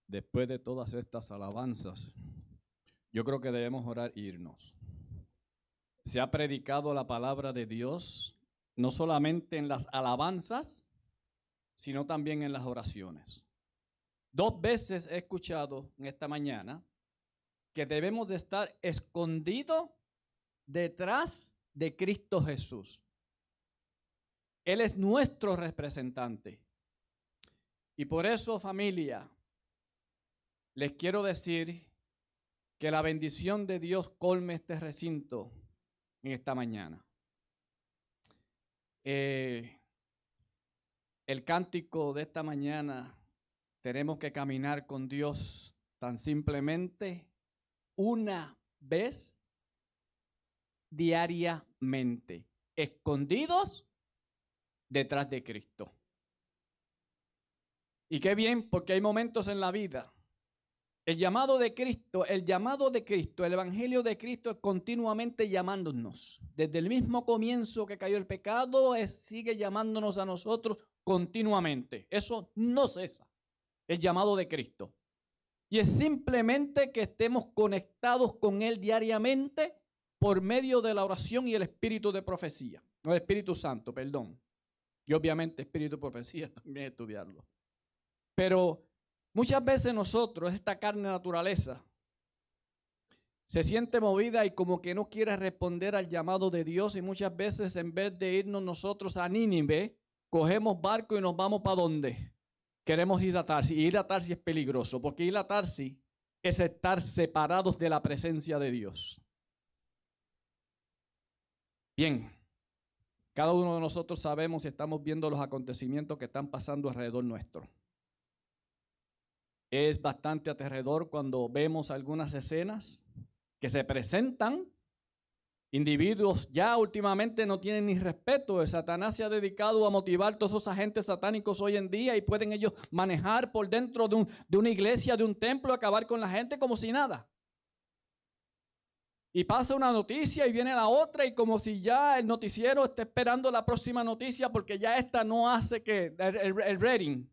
Después de todas estas alabanzas, yo creo que debemos orar e irnos. Se ha predicado la palabra de Dios, no solamente en las alabanzas, sino también en las oraciones. 2 veces he escuchado en esta mañana que debemos de estar escondidos detrás de Cristo Jesús. Él es nuestro representante. Y por eso, familia, les quiero decir que la bendición de Dios colme este recinto en esta mañana. El cántico de esta mañana, tenemos que caminar con Dios tan simplemente una vez diariamente, escondidos detrás de Cristo. Y qué bien, porque hay momentos en la vida. El llamado de Cristo, el Evangelio de Cristo es continuamente llamándonos. Desde el mismo comienzo que cayó el pecado, sigue llamándonos a nosotros continuamente. Eso no cesa, el llamado de Cristo. Y es simplemente que estemos conectados con Él diariamente por medio de la oración y el espíritu de profecía. No, el Espíritu Santo, perdón. Y obviamente espíritu de profecía también estudiarlo. Pero muchas veces nosotros, esta carne naturaleza, se siente movida y como que no quiere responder al llamado de Dios, y muchas veces en vez de irnos nosotros a Nínive, cogemos barco y nos vamos ¿para dónde? Queremos ir a Tarsis. Y ir a Tarsis es peligroso, porque ir a Tarsis es estar separados de la presencia de Dios. Bien, cada uno de nosotros sabemos y estamos viendo los acontecimientos que están pasando alrededor nuestro. Es bastante aterrador cuando vemos algunas escenas que se presentan. Individuos ya últimamente no tienen ni respeto. Satanás se ha dedicado a motivar a todos esos agentes satánicos hoy en día y pueden ellos manejar por dentro de una iglesia, de un templo, acabar con la gente como si nada. Y pasa una noticia y viene la otra y como si ya el noticiero esté esperando la próxima noticia porque ya esta no hace que el rating,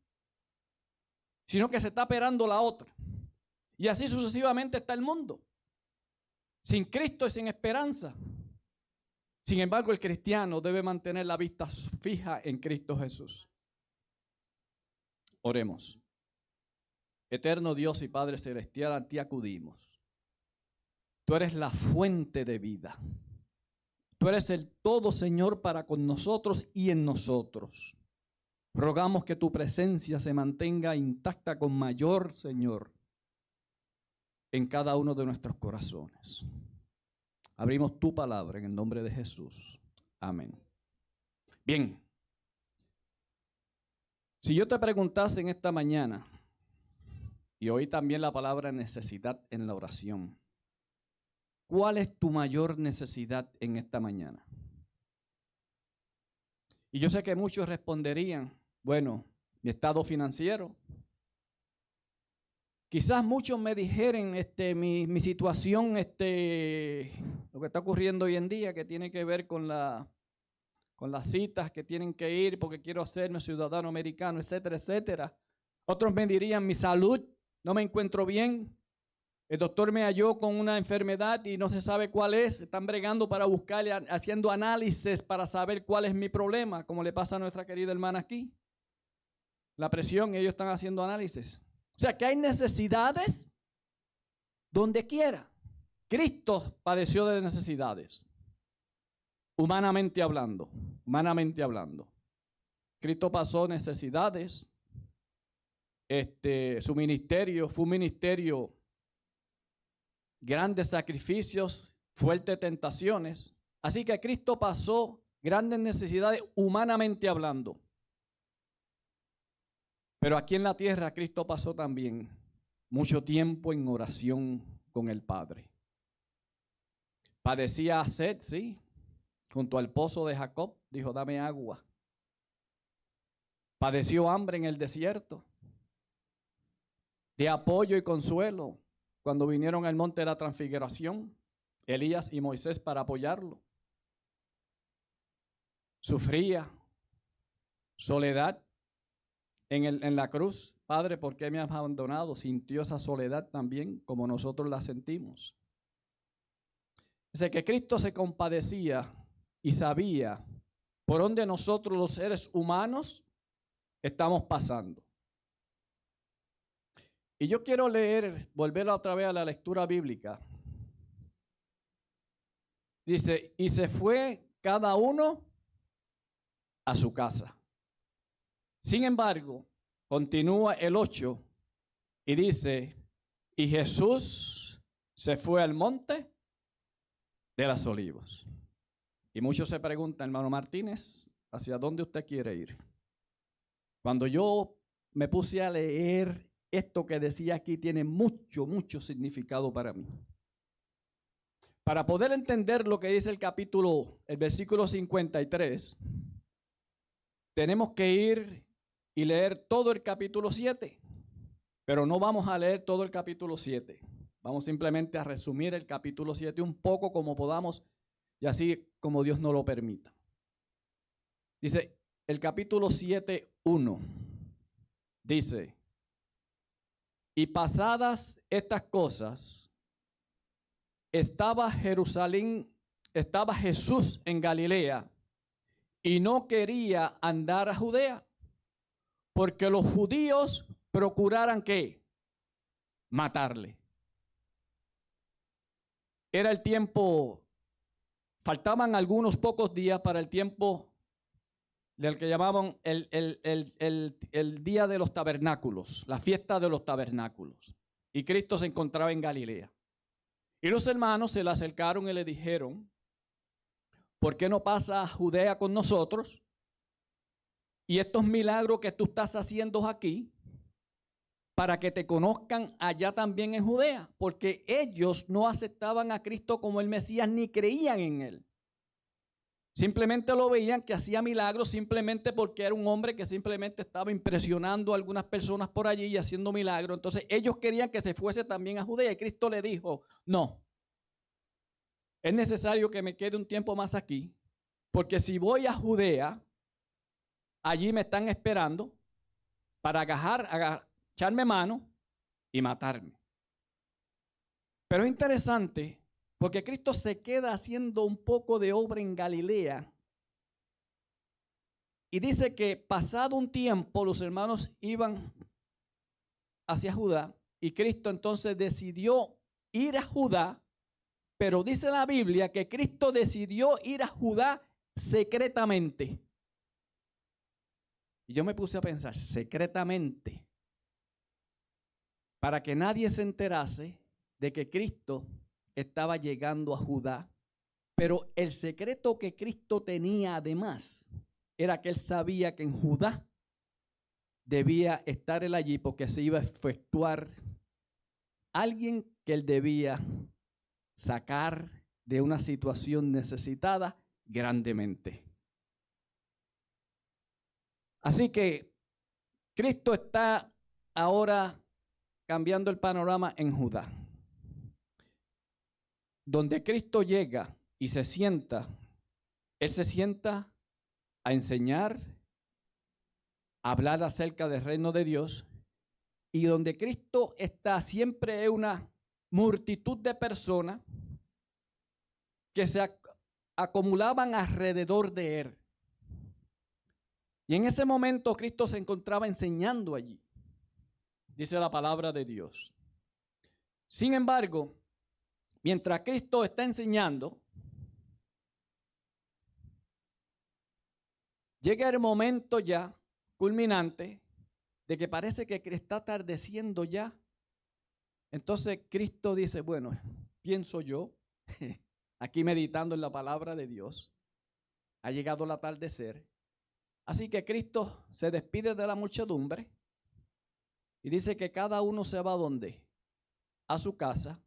sino que se está esperando la otra. Y así sucesivamente está el mundo. Sin Cristo y sin esperanza. Sin embargo, el cristiano debe mantener la vista fija en Cristo Jesús. Oremos. Eterno Dios y Padre Celestial, a ti acudimos. Tú eres la fuente de vida. Tú eres el todo, Señor, para con nosotros y en nosotros. Rogamos que tu presencia se mantenga intacta con mayor, Señor, en cada uno de nuestros corazones. Abrimos tu palabra en el nombre de Jesús. Amén. Bien. Si yo te preguntase en esta mañana, y oí también la palabra necesidad en la oración, ¿cuál es tu mayor necesidad en esta mañana? Y yo sé que muchos responderían, bueno, mi estado financiero. Quizás muchos me dijeran mi situación, lo que está ocurriendo hoy en día, que tiene que ver con las citas que tienen que ir porque quiero hacerme ciudadano americano, etcétera, etcétera. Otros me dirían mi salud, no me encuentro bien. El doctor me halló con una enfermedad y no se sabe cuál es. Están bregando para buscarle, haciendo análisis para saber cuál es mi problema, como le pasa a nuestra querida hermana aquí. La presión, ellos están haciendo análisis. O sea que hay necesidades donde quiera. Cristo padeció de necesidades. Humanamente hablando. Cristo pasó necesidades. Su ministerio fue un ministerio, grandes sacrificios, fuertes tentaciones. Así que Cristo pasó grandes necesidades humanamente hablando. Pero aquí en la tierra Cristo pasó también mucho tiempo en oración con el Padre. Padecía sed, sí, junto al pozo de Jacob, dijo, dame agua. Padeció hambre en el desierto, de apoyo y consuelo cuando vinieron al monte de la transfiguración, Elías y Moisés para apoyarlo. Sufría soledad, en la cruz, Padre, ¿por qué me has abandonado? Sintió esa soledad también como nosotros la sentimos. Dice que Cristo se compadecía y sabía por dónde nosotros los seres humanos estamos pasando. Y yo quiero volver otra vez a la lectura bíblica. Dice, y se fue cada uno a su casa. Sin embargo, continúa el 8 y dice, y Jesús se fue al monte de las Olivos. Y muchos se preguntan, hermano Martínez, ¿hacia dónde usted quiere ir? Cuando yo me puse a leer esto que decía aquí, tiene mucho significado para mí. Para poder entender lo que dice el versículo 53, tenemos que ir y leer todo el capítulo 7, pero no vamos a leer todo el capítulo 7. Vamos simplemente a resumir el capítulo 7 un poco como podamos y así como Dios nos lo permita. Dice el capítulo 7:1, dice, y pasadas estas cosas, estaba Jesús en Galilea y no quería andar a Judea, porque los judíos procuraran ¿qué? Matarle. Era el tiempo, faltaban algunos pocos días para el tiempo del que llamaban el día de los tabernáculos, la fiesta de los tabernáculos. Y Cristo se encontraba en Galilea. Y los hermanos se le acercaron y le dijeron, ¿por qué no pasa a Judea con nosotros? Y estos milagros que tú estás haciendo aquí, para que te conozcan allá también en Judea, porque ellos no aceptaban a Cristo como el Mesías ni creían en él. Simplemente lo veían que hacía milagros simplemente porque era un hombre que simplemente estaba impresionando a algunas personas por allí y haciendo milagros. Entonces ellos querían que se fuese también a Judea y Cristo le dijo, no, es necesario que me quede un tiempo más aquí, porque si voy a Judea, allí me están esperando para echarme mano y matarme. Pero es interesante porque Cristo se queda haciendo un poco de obra en Galilea y dice que pasado un tiempo los hermanos iban hacia Judá y Cristo entonces decidió ir a Judá, pero dice la Biblia que Cristo decidió ir a Judá secretamente. Y yo me puse a pensar, secretamente, para que nadie se enterase de que Cristo estaba llegando a Judá. Pero el secreto que Cristo tenía además era que él sabía que en Judá debía estar él allí porque se iba a efectuar alguien que él debía sacar de una situación necesitada grandemente. Así que Cristo está ahora cambiando el panorama en Judá. Donde Cristo llega y se sienta, él se sienta a enseñar, a hablar acerca del reino de Dios, y donde Cristo está siempre es una multitud de personas que se acumulaban alrededor de él. Y en ese momento Cristo se encontraba enseñando allí, dice la palabra de Dios. Sin embargo, mientras Cristo está enseñando, llega el momento ya culminante de que parece que está atardeciendo ya. Entonces Cristo dice, bueno, pienso yo, aquí meditando en la palabra de Dios, ha llegado el atardecer. Así que Cristo se despide de la muchedumbre y dice que cada uno se va ¿a dónde? A su casa,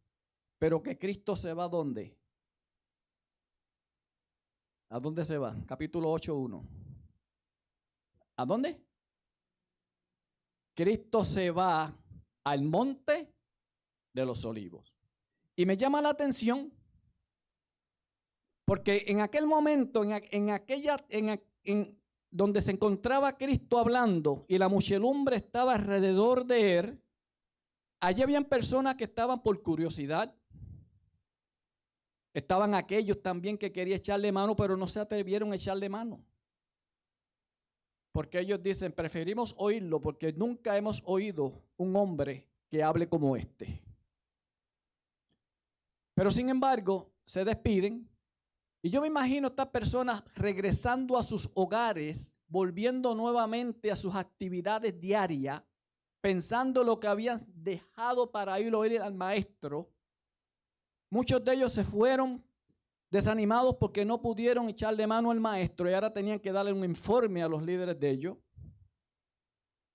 pero que Cristo se va ¿a dónde? ¿A dónde se va? Capítulo 8:1. ¿A dónde? Cristo se va al monte de los olivos. Y me llama la atención porque en aquel momento, en donde se encontraba Cristo hablando y la muchedumbre estaba alrededor de él, allí habían personas que estaban por curiosidad. Estaban aquellos también que querían echarle mano, pero no se atrevieron a echarle mano. Porque ellos dicen, preferimos oírlo porque nunca hemos oído un hombre que hable como este. Pero sin embargo, se despiden. Y yo me imagino a estas personas regresando a sus hogares, volviendo nuevamente a sus actividades diarias, pensando lo que habían dejado para ir a oír al maestro. Muchos de ellos se fueron desanimados porque no pudieron echarle mano al maestro y ahora tenían que darle un informe a los líderes de ellos.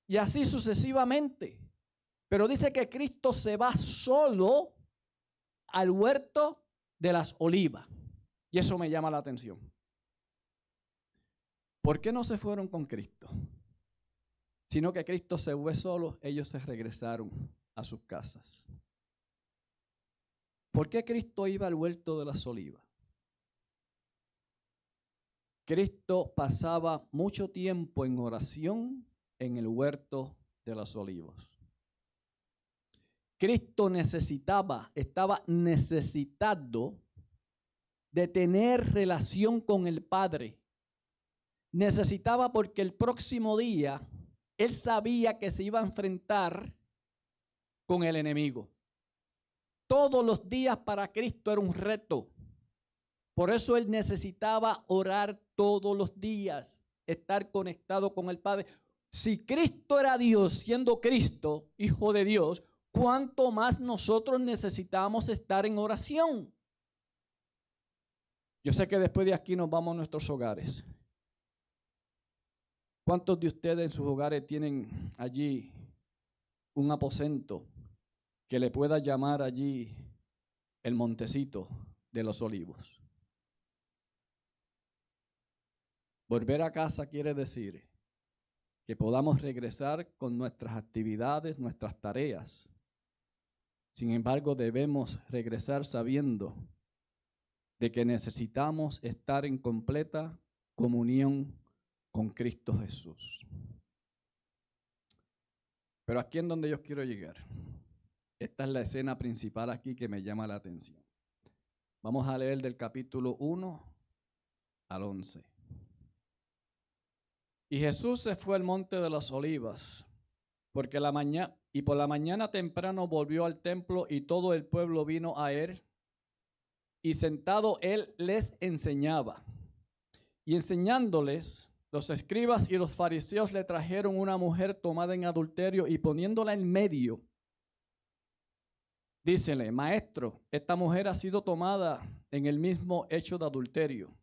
Y así sucesivamente. Pero dice que Cristo se va solo al huerto de las olivas. Y eso me llama la atención. ¿Por qué no se fueron con Cristo? Sino que Cristo se fue solo, ellos se regresaron a sus casas. ¿Por qué Cristo iba al huerto de las olivas? Cristo pasaba mucho tiempo en oración en el huerto de los olivos. Cristo estaba necesitado de tener relación con el Padre. Necesitaba porque el próximo día él sabía que se iba a enfrentar con el enemigo. Todos los días para Cristo era un reto. Por eso él necesitaba orar todos los días, estar conectado con el Padre. Si Cristo era Dios, siendo Cristo, Hijo de Dios, ¿cuánto más nosotros necesitamos estar en oración? Yo sé que después de aquí nos vamos a nuestros hogares. ¿Cuántos de ustedes en sus hogares tienen allí un aposento que le pueda llamar allí el montecito de los olivos? Volver a casa quiere decir que podamos regresar con nuestras actividades, nuestras tareas. Sin embargo, debemos regresar sabiendo de que necesitamos estar en completa comunión con Cristo Jesús. Pero aquí es donde yo quiero llegar. Esta es la escena principal aquí que me llama la atención. Vamos a leer del capítulo 1 al 11. Y Jesús se fue al monte de las olivas, porque por la mañana temprano volvió al templo y todo el pueblo vino a él, y sentado él les enseñaba. Y enseñándoles, los escribas y los fariseos le trajeron una mujer tomada en adulterio y poniéndola en medio, dícele, maestro, esta mujer ha sido tomada en el mismo hecho de adulterio.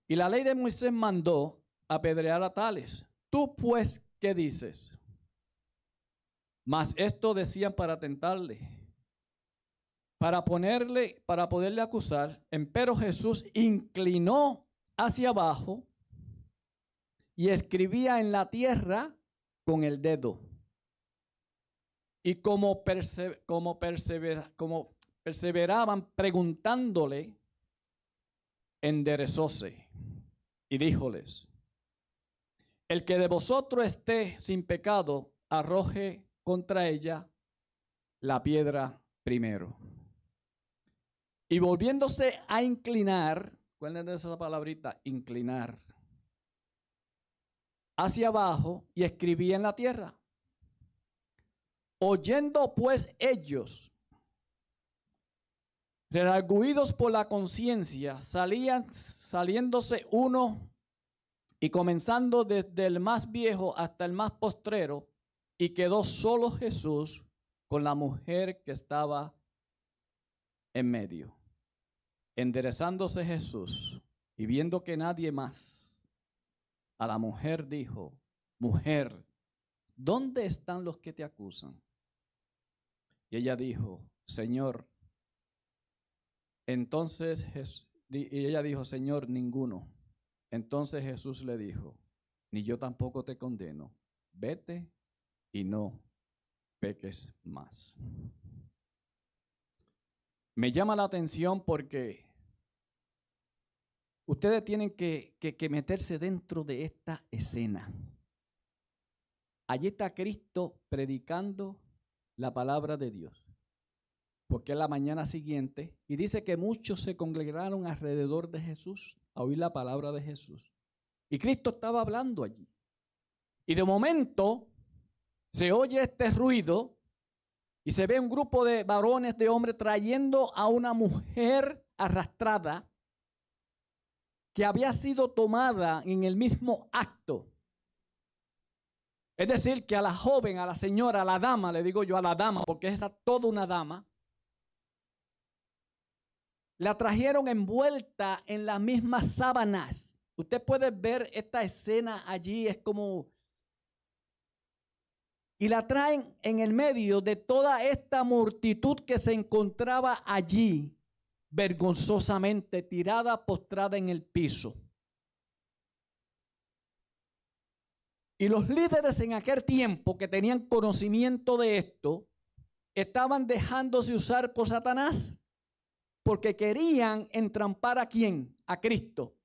Y la ley de Moisés mandó apedrear a tales. Tú pues, ¿qué dices? Mas esto decían para tentarle, para poderle acusar. Empero Jesús inclinó hacia abajo y escribía en la tierra con el dedo. Y como perseveraban preguntándole, enderezóse y díjoles, el que de vosotros esté sin pecado, arroje contra ella la piedra primero. Y volviéndose a inclinar, ¿cuál es esa palabrita? Inclinar. Hacia abajo y escribía en la tierra. Oyendo pues ellos, redargüidos por la conciencia, saliéndose uno y comenzando desde el más viejo hasta el más postrero, y quedó solo Jesús con la mujer que estaba en medio. Enderezándose Jesús y viendo que nadie más, a la mujer dijo, mujer, ¿dónde están los que te acusan? Y ella dijo, Señor. Y ella dijo, Señor, ninguno. Entonces Jesús le dijo, ni yo tampoco te condeno, vete y no peques más. Me llama la atención porque Ustedes tienen que meterse dentro de esta escena. Allí está Cristo predicando la palabra de Dios. Porque es la mañana siguiente y dice que muchos se congregaron alrededor de Jesús a oír la palabra de Jesús. Y Cristo estaba hablando allí. Y de momento se oye este ruido y se ve un grupo de varones, de hombres, trayendo a una mujer arrastrada que había sido tomada en el mismo acto. Es decir, que a la joven, a la señora, a la dama, le digo yo a la dama, porque es toda una dama, la trajeron envuelta en las mismas sábanas. Usted puede ver esta escena allí, es como... Y la traen en el medio de toda esta multitud que se encontraba allí, vergonzosamente tirada, postrada en el piso. Y los líderes en aquel tiempo que tenían conocimiento de esto, estaban dejándose usar por Satanás, porque querían entrampar ¿a quién? A Cristo.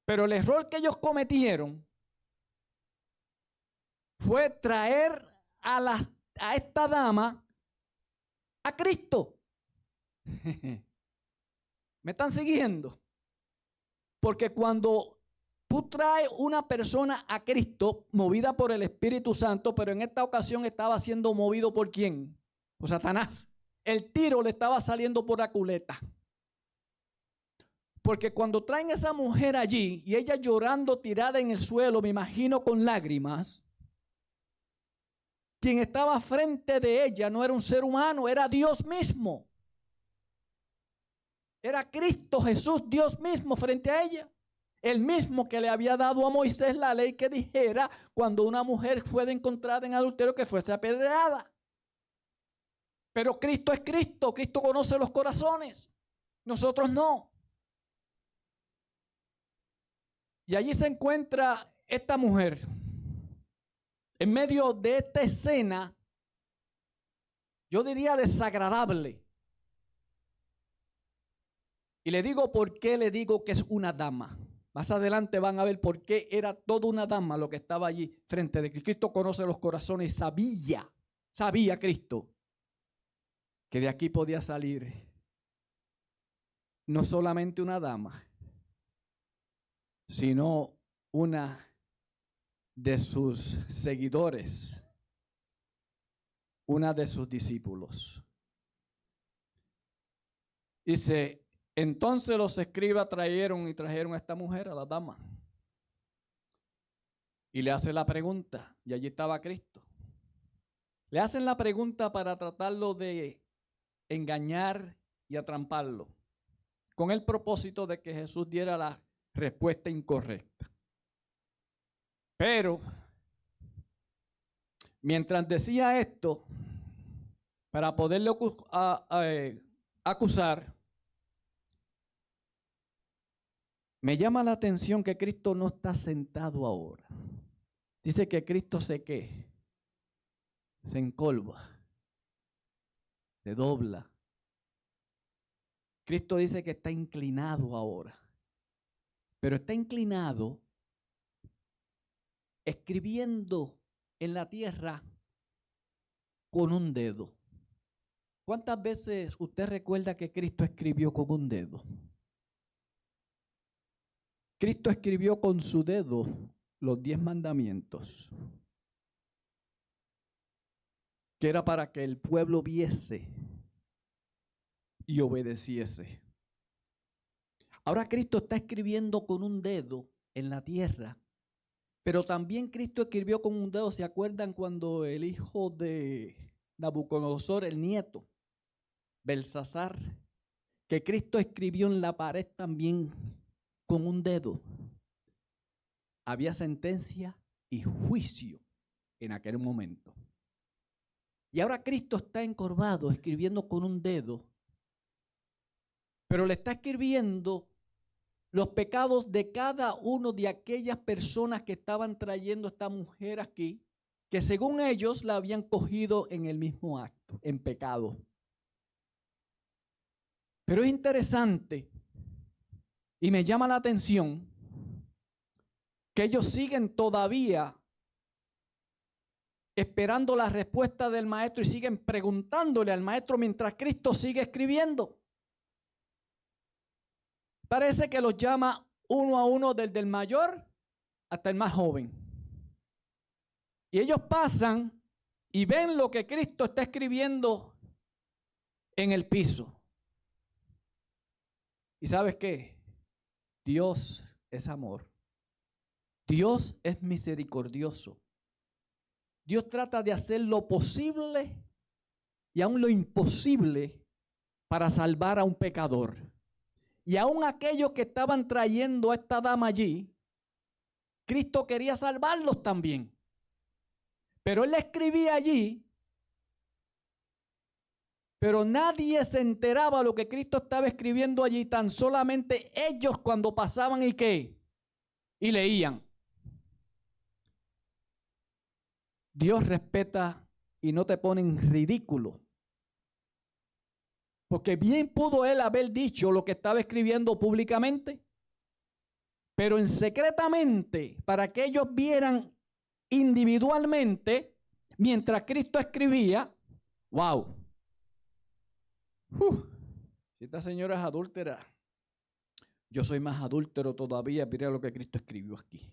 Pero el error que ellos cometieron fue traer a esta dama a Cristo. ¿Me están siguiendo? Porque cuando tú traes una persona a Cristo movida por el Espíritu Santo, pero en esta ocasión estaba siendo movido ¿por quién? Por Satanás. El tiro le estaba saliendo por la culeta. Porque cuando traen a esa mujer allí y ella llorando tirada en el suelo, me imagino con lágrimas, quien estaba frente de ella no era un ser humano, era Dios mismo. Era Cristo Jesús, Dios mismo frente a ella. El mismo que le había dado a Moisés la ley que dijera cuando una mujer fuera encontrada en adulterio que fuese apedreada. Pero Cristo es Cristo, Cristo conoce los corazones, nosotros no. Y allí se encuentra esta mujer en medio de esta escena, yo diría desagradable. Y le digo por qué le digo que es una dama. Más adelante van a ver por qué era toda una dama lo que estaba allí frente de Cristo. Cristo conoce los corazones y sabía Cristo que de aquí podía salir no solamente una dama, sino una de sus seguidores, una de sus discípulos. Dice, entonces los escribas trajeron a esta mujer, a la dama, y le hace la pregunta, y allí estaba Cristo. Le hacen la pregunta para tratarlo de engañar y atramparlo, con el propósito de que Jesús diera la respuesta incorrecta. Pero, mientras decía esto, para poderle acusar, me llama la atención que Cristo no está sentado ahora. Dice que Cristo se encolva, se dobla. Cristo dice que está inclinado ahora, pero está inclinado escribiendo en la tierra con un dedo. ¿Cuántas veces usted recuerda que Cristo escribió con un dedo? Cristo escribió con su dedo los 10 mandamientos, que era para que el pueblo viese y obedeciese. Ahora Cristo está escribiendo con un dedo en la tierra, pero también Cristo escribió con un dedo. ¿Se acuerdan cuando el hijo de Nabucodonosor, el nieto, Belsasar, que Cristo escribió en la pared también con un dedo? Había sentencia y juicio en aquel momento. Y ahora Cristo está encorvado escribiendo con un dedo, pero le está escribiendo los pecados de cada uno de aquellas personas que estaban trayendo a esta mujer aquí, que según ellos la habían cogido en el mismo acto, en pecado. Pero es interesante Y me llama la atención que ellos siguen todavía esperando la respuesta del maestro y siguen preguntándole al maestro mientras Cristo sigue escribiendo. Parece que los llama uno a uno desde el mayor hasta el más joven. Y ellos pasan y ven lo que Cristo está escribiendo en el piso. ¿Y sabes qué? Dios es amor. Dios es misericordioso. Dios trata de hacer lo posible y aún lo imposible para salvar a un pecador. Y aún aquellos que estaban trayendo a esta dama allí, Cristo quería salvarlos también. Pero él escribía allí, pero nadie se enteraba lo que Cristo estaba escribiendo allí, tan solamente ellos cuando pasaban y qué, y leían. Dios respeta y no te pone en ridículo. Porque bien pudo él haber dicho lo que estaba escribiendo públicamente, pero en secretamente, para que ellos vieran individualmente, mientras Cristo escribía, wow. Si esta señora es adúltera, yo soy más adúltero todavía, mira lo que Cristo escribió aquí.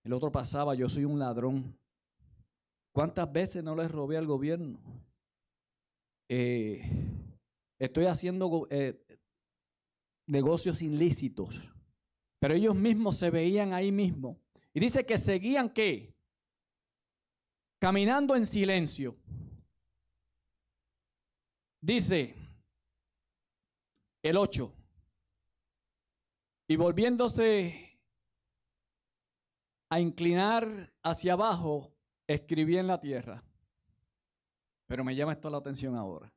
El otro pasaba, yo soy un ladrón. ¿Cuántas veces no les robé al gobierno? Estoy haciendo negocios ilícitos. Pero ellos mismos se veían ahí mismo. Y dice que seguían ¿qué? Caminando en silencio. Dice el 8. Y volviéndose a inclinar hacia abajo, escribí en la tierra. Pero me llama esto la atención ahora.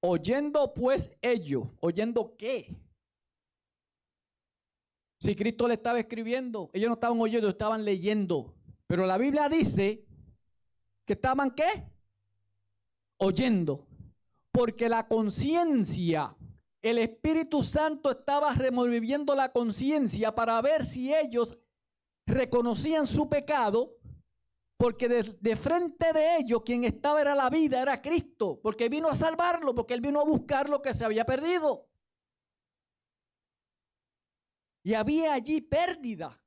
Oyendo pues ellos, ¿oyendo qué? Si Cristo le estaba escribiendo, ellos no estaban oyendo, estaban leyendo. Pero la Biblia dice que estaban ¿qué? Oyendo. Porque la conciencia, el Espíritu Santo estaba removiendo la conciencia para ver si ellos reconocían su pecado. Porque de frente de ellos quien estaba era la vida, era Cristo. Porque vino a salvarlo, porque Él vino a buscar lo que se había perdido. Y había allí pérdida.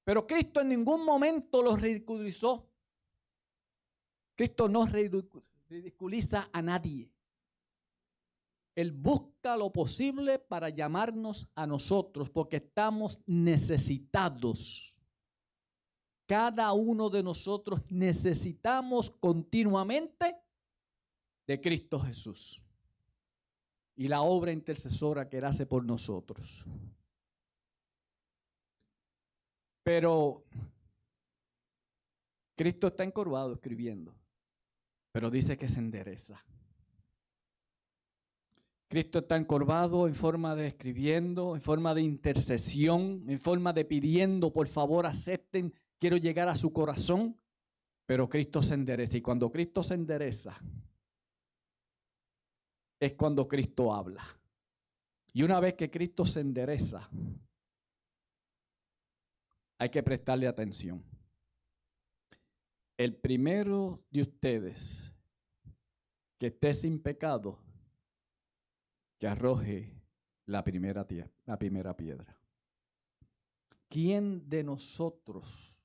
Pero Cristo en ningún momento los ridiculizó. Cristo no ridiculiza a nadie. Él busca lo posible para llamarnos a nosotros porque estamos necesitados. Cada uno de nosotros necesitamos continuamente de Cristo Jesús y la obra intercesora que Él hace por nosotros. Pero Cristo está encorvado escribiendo, pero dice que se endereza. Cristo está encorvado en forma de escribiendo, en forma de intercesión, en forma de pidiendo, por favor acepten, quiero llegar a su corazón, pero Cristo se endereza. Y cuando Cristo se endereza, es cuando Cristo habla. Y una vez que Cristo se endereza, hay que prestarle atención. El primero de ustedes que esté sin pecado, que arroje la primera piedra. ¿Quién de nosotros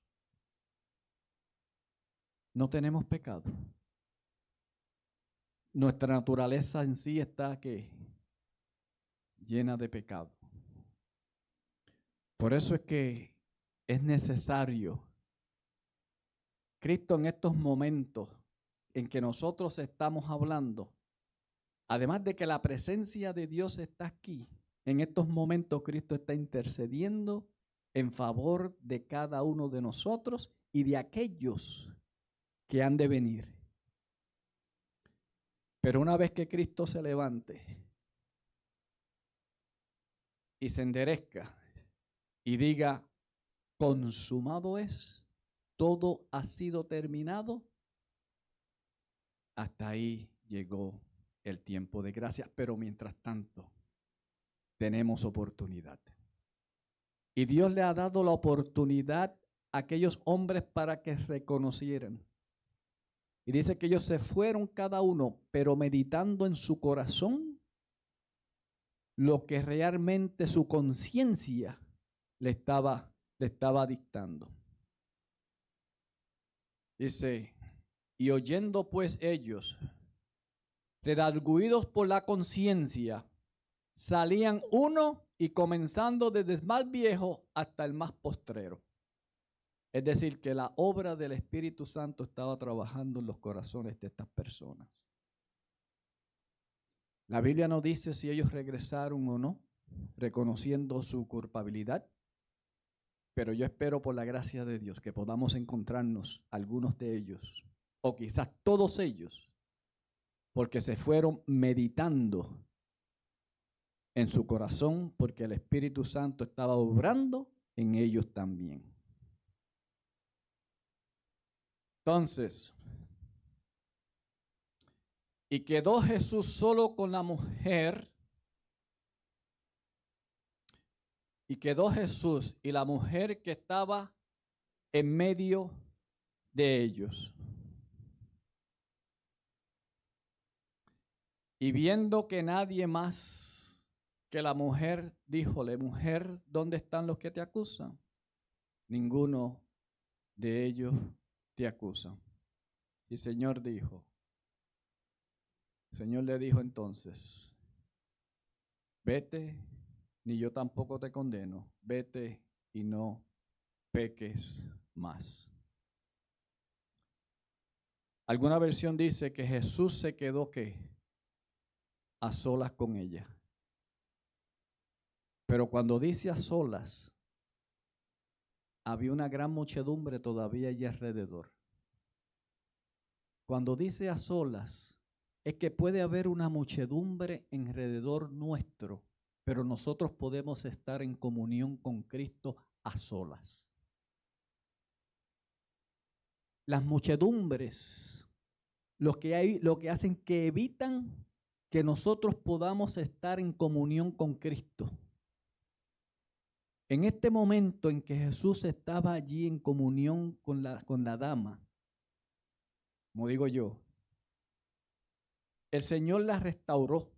no tenemos pecado? Nuestra naturaleza en sí está ¿qué? Llena de pecado. Por eso es que es necesario Cristo en estos momentos en que nosotros estamos hablando, además de que la presencia de Dios está aquí, en estos momentos Cristo está intercediendo en favor de cada uno de nosotros y de aquellos que han de venir. Pero una vez que Cristo se levante y se enderezca y diga, consumado es, todo ha sido terminado, hasta ahí llegó el tiempo de gracia, pero mientras tanto tenemos oportunidad. Y Dios le ha dado la oportunidad a aquellos hombres para que reconocieran. Y dice que ellos se fueron cada uno, pero meditando en su corazón lo que realmente su conciencia le estaba dictando. Dice, y oyendo pues ellos, redargüidos por la conciencia, salían uno y comenzando desde el más viejo hasta el más postrero. Es decir, que la obra del Espíritu Santo estaba trabajando en los corazones de estas personas. La Biblia no dice si ellos regresaron o no, reconociendo su culpabilidad, pero yo espero por la gracia de Dios que podamos encontrarnos algunos de ellos, o quizás todos ellos, porque se fueron meditando en su corazón, porque el Espíritu Santo estaba obrando en ellos también. Entonces, y quedó Jesús solo con la mujer, y quedó Jesús y la mujer que estaba en medio de ellos. Y viendo que nadie más que la mujer, díjole, mujer, ¿dónde están los que te acusan? Ninguno de ellos te acusa. Y el Señor le dijo entonces, vete, ni yo tampoco te condeno, vete y no peques más. Alguna versión dice que Jesús se quedó ¿qué? A solas con ella. Pero cuando dice a solas, había una gran muchedumbre todavía allí alrededor. Cuando dice a solas, es que puede haber una muchedumbre alrededor nuestro, pero nosotros podemos estar en comunión con Cristo a solas. Las muchedumbres, lo que hacen que evitan que nosotros podamos estar en comunión con Cristo. En este momento en que Jesús estaba allí en comunión con la dama, como digo yo, el Señor la restauró.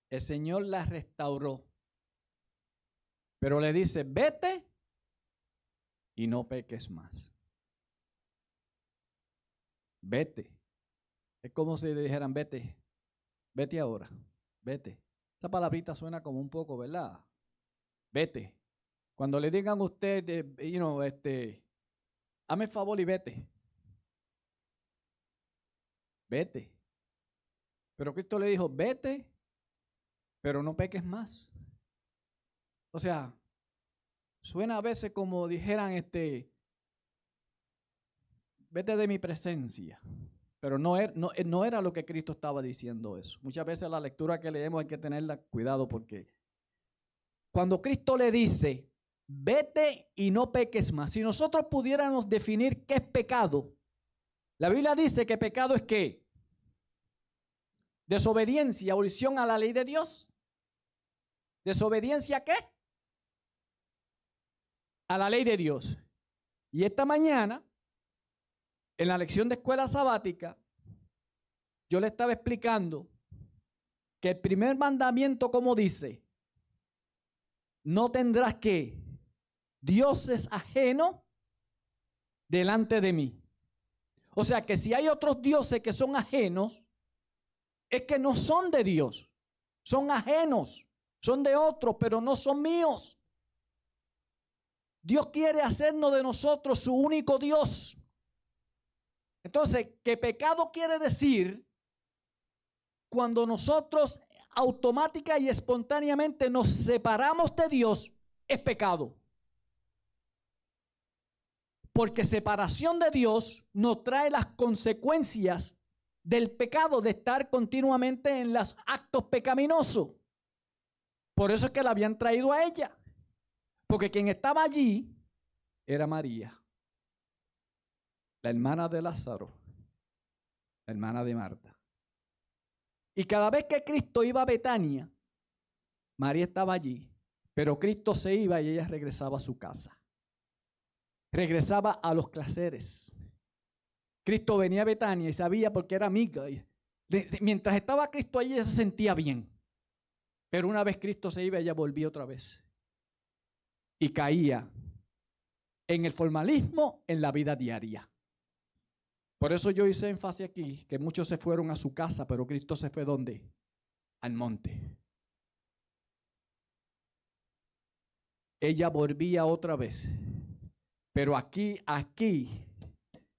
El Señor la restauró. Pero le dice, vete y no peques más. Vete. Es como si le dijeran, vete ahora, vete. Esa palabrita suena como un poco, ¿verdad? Vete. Cuando le digan a usted, hazme el favor y vete. Vete. Pero Cristo le dijo, vete, pero no peques más. O sea, suena a veces como dijeran, vete de mi presencia. Pero no era lo que Cristo estaba diciendo eso. Muchas veces la lectura que leemos hay que tenerla cuidado porque cuando Cristo le dice, vete y no peques más. Si nosotros pudiéramos definir qué es pecado, la Biblia dice que pecado es ¿qué? Desobediencia, abolición a la ley de Dios. ¿Desobediencia a qué? A la ley de Dios. Y esta mañana, en la lección de escuela sabática, yo le estaba explicando que el primer mandamiento, como dice, no tendrás que dioses ajenos delante de mí. O sea que si hay otros dioses que son ajenos, es que no son de Dios, son ajenos, son de otros, pero no son míos. Dios quiere hacernos de nosotros su único Dios. Entonces, ¿qué pecado quiere decir? Cuando nosotros automática y espontáneamente nos separamos de Dios, es pecado. Porque separación de Dios nos trae las consecuencias del pecado, de estar continuamente en los actos pecaminosos. Por eso es que la habían traído a ella. Porque quien estaba allí era María, la hermana de Lázaro. la hermana de Marta. Y cada vez que Cristo iba a Betania, María estaba allí, pero Cristo se iba y ella regresaba a su casa. Regresaba a los quehaceres. Cristo venía a Betania y sabía porque era amiga. Mientras estaba Cristo allí, ella se sentía bien. Pero una vez Cristo se iba, ella volvía otra vez. Y caía en el formalismo en la vida diaria. Por eso yo hice énfasis aquí, que muchos se fueron a su casa, pero Cristo se fue ¿dónde? Al monte. Ella volvía otra vez. Pero aquí,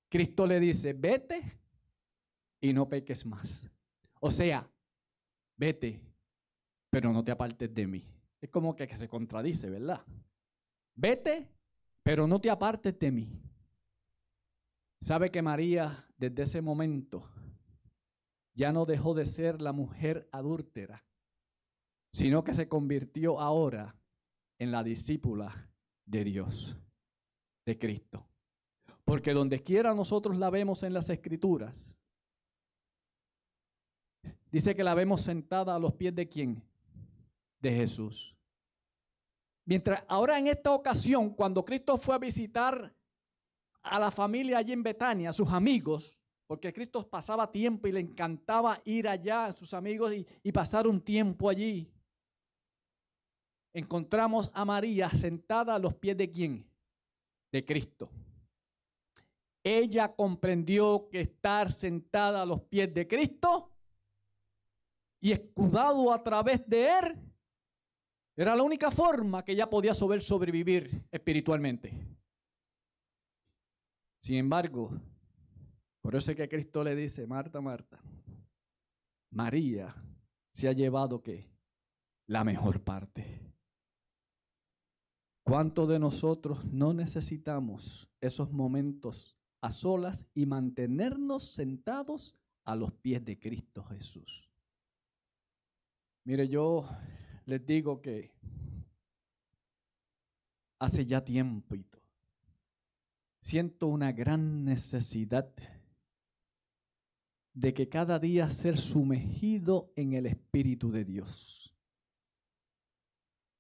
Cristo le dice, vete y no peques más. O sea, vete, pero no te apartes de mí. Es como que se contradice, ¿verdad? Vete, pero no te apartes de mí. ¿Sabe que María, desde ese momento, ya no dejó de ser la mujer adúltera, sino que se convirtió ahora en la discípula de Dios, de Cristo? Porque donde quiera nosotros la vemos en las Escrituras, dice que la vemos sentada a los pies ¿de quién? De Jesús. Mientras ahora en esta ocasión, cuando Cristo fue a visitar a la familia allí en Betania, a sus amigos, porque Cristo pasaba tiempo y le encantaba ir allá a sus amigos y pasar un tiempo allí, encontramos a María sentada a los pies ¿de quién? De Cristo. Ella comprendió que estar sentada a los pies de Cristo y escudado a través de Él era la única forma que ella podía sobrevivir espiritualmente. Sin embargo, por eso es que Cristo le dice, Marta, Marta, María se ha llevado ¿qué? La mejor parte. ¿Cuántos de nosotros no necesitamos esos momentos a solas y mantenernos sentados a los pies de Cristo Jesús? Mire, yo les digo que hace ya tiempo siento una gran necesidad de que cada día ser sumergido en el Espíritu de Dios.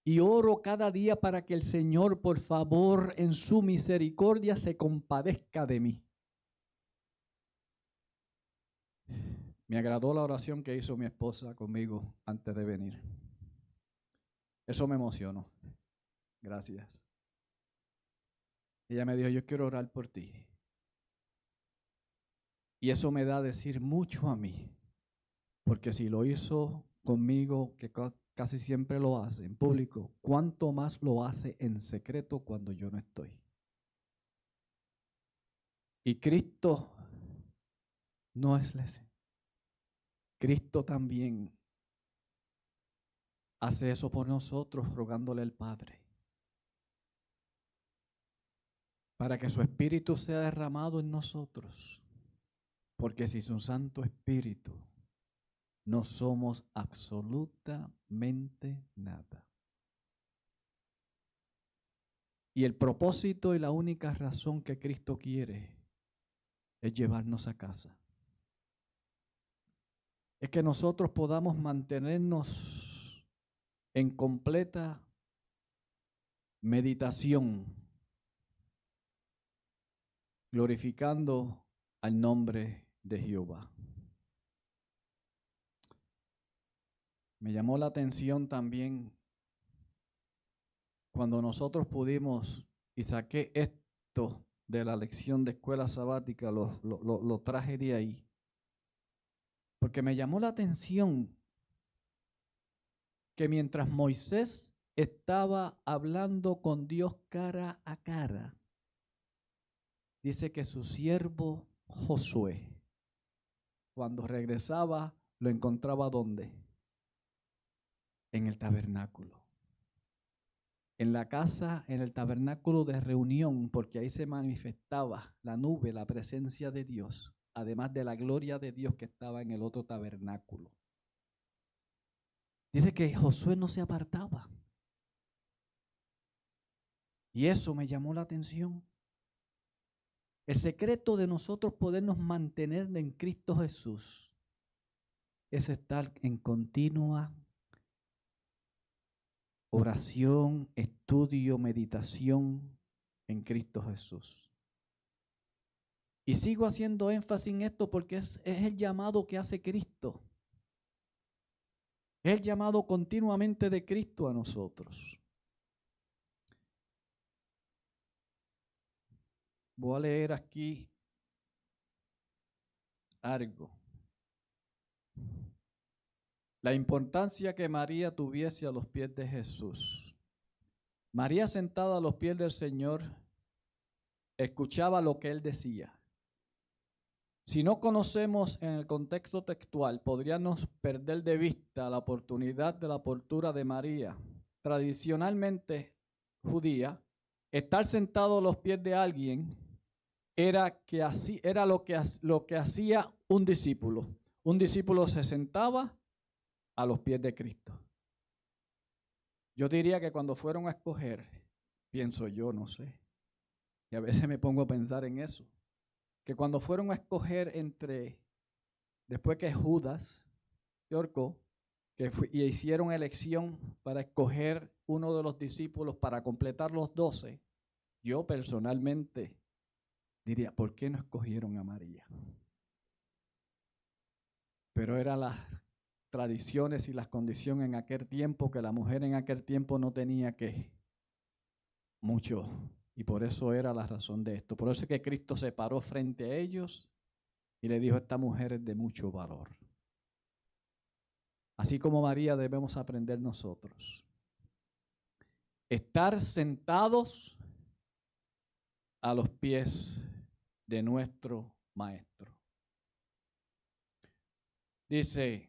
Y oro cada día para que el Señor, por favor, en su misericordia, se compadezca de mí. Me agradó la oración que hizo mi esposa conmigo antes de venir. Eso me emocionó. Gracias. Ella me dijo, yo quiero orar por ti. Y eso me da a decir mucho a mí. Porque si lo hizo conmigo, que casi siempre lo hace en público, ¿cuánto más lo hace en secreto cuando yo no estoy? Y Cristo no es lese. Cristo también hace eso por nosotros, rogándole al Padre, para que su Espíritu sea derramado en nosotros. Porque sin su Santo Espíritu no somos absolutamente nada. Y el propósito y la única razón que Cristo quiere es llevarnos a casa. Es que nosotros podamos mantenernos en completa meditación, glorificando al nombre de Jehová. Me llamó la atención también cuando nosotros pudimos, y saqué esto de la lección de escuela sabática, lo traje de ahí, porque me llamó la atención que mientras Moisés estaba hablando con Dios cara a cara, dice que su siervo Josué, cuando regresaba, lo encontraba ¿dónde? En el tabernáculo. En la casa, en el tabernáculo de reunión, porque ahí se manifestaba la nube, la presencia de Dios, además de la gloria de Dios que estaba en el otro tabernáculo. Dice que Josué no se apartaba. Y eso me llamó la atención. El secreto de nosotros podernos mantener en Cristo Jesús es estar en continua oración, estudio, meditación en Cristo Jesús. Y sigo haciendo énfasis en esto porque es el llamado que hace Cristo. Es el llamado continuamente de Cristo a nosotros. Voy a leer aquí algo. La importancia que María tuviese a los pies de Jesús. María, sentada a los pies del Señor, escuchaba lo que Él decía. Si no conocemos en el contexto textual, podríamos perder de vista la oportunidad de la postura de María. Tradicionalmente judía, estar sentado a los pies de alguien era lo que hacía un discípulo. Un discípulo se sentaba a los pies de Cristo. Yo diría que cuando fueron a escoger, pienso yo, no sé, y a veces me pongo a pensar en eso, que cuando fueron a escoger después que Judas se ahorcó, y hicieron elección para escoger uno de los discípulos para completar los 12, yo personalmente diría, ¿por qué no escogieron a María? Pero eran las tradiciones y las condiciones en aquel tiempo, que la mujer en aquel tiempo no tenía mucho, y por eso era la razón de esto. Por eso es que Cristo se paró frente a ellos y le dijo, esta mujer es de mucho valor. Así como María debemos aprender nosotros. Estar sentados a los pies de nuestro Maestro. Dice,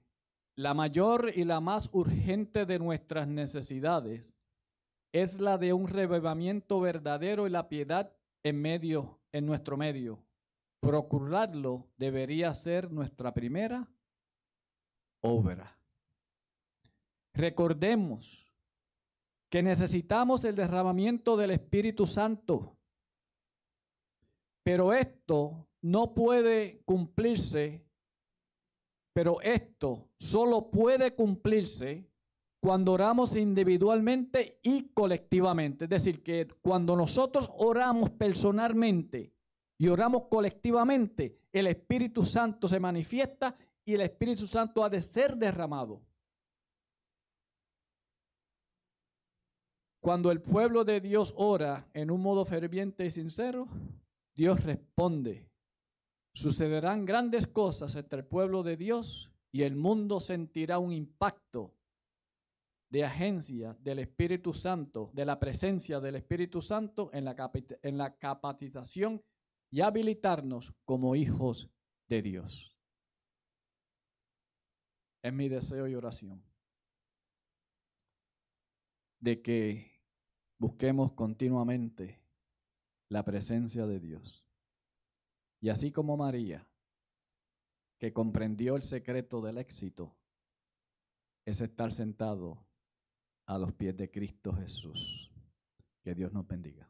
la mayor y la más urgente de nuestras necesidades es la de un revivimiento verdadero y la piedad en nuestro medio. Procurarlo debería ser nuestra primera obra. Recordemos que necesitamos el derramamiento del Espíritu Santo, pero esto solo puede cumplirse cuando oramos individualmente y colectivamente. Es decir, que cuando nosotros oramos personalmente y oramos colectivamente, el Espíritu Santo se manifiesta y el Espíritu Santo ha de ser derramado. Cuando el pueblo de Dios ora en un modo ferviente y sincero, Dios responde. Sucederán grandes cosas entre el pueblo de Dios y el mundo sentirá un impacto de agencia del Espíritu Santo, de la presencia del Espíritu Santo en la capacitación y habilitarnos como hijos de Dios. Es mi deseo y oración de que busquemos continuamente la presencia de Dios. Y así como María, que comprendió el secreto del éxito, es estar sentado a los pies de Cristo Jesús. Que Dios nos bendiga.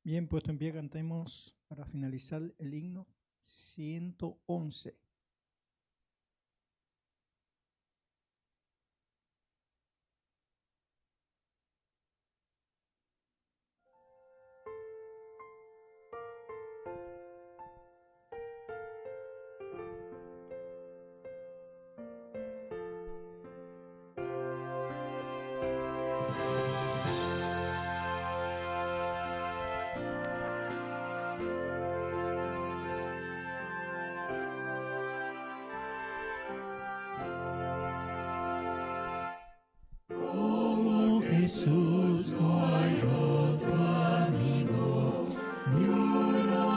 Bien, puesto en pie, cantemos para finalizar el himno 111. Jesús, no hay otro amigo, ni uno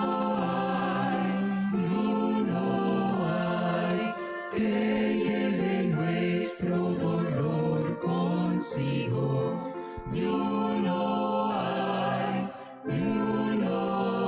hay que lleve nuestro dolor consigo, ni uno hay, ni uno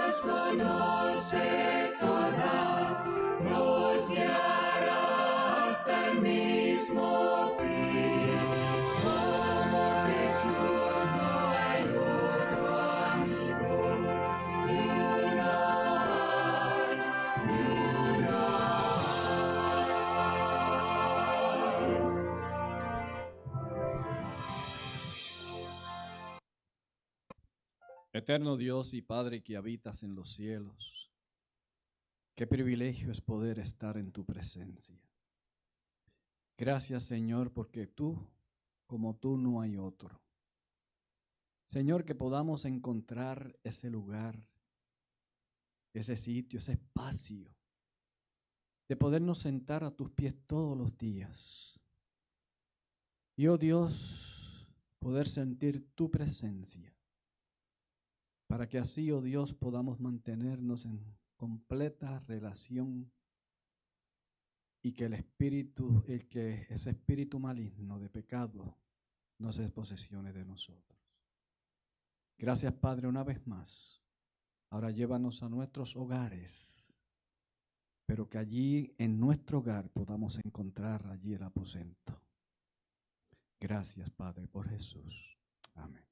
las conoce todas, nos guiará hasta el mismo fin. Como Jesús no hay otro amigo, ni uno hay, ni uno Eterno Dios y Padre que habitas en los cielos, qué privilegio es poder estar en tu presencia. Gracias, Señor, porque tú, como tú, no hay otro. Señor, que podamos encontrar ese lugar, ese sitio, ese espacio, de podernos sentar a tus pies todos los días. Y, oh Dios, poder sentir tu presencia, para que así, oh Dios, podamos mantenernos en completa relación y que ese espíritu maligno de pecado no se posesione de nosotros. Gracias, Padre, una vez más. Ahora llévanos a nuestros hogares, pero que allí en nuestro hogar podamos encontrar allí el aposento. Gracias, Padre, por Jesús. Amén.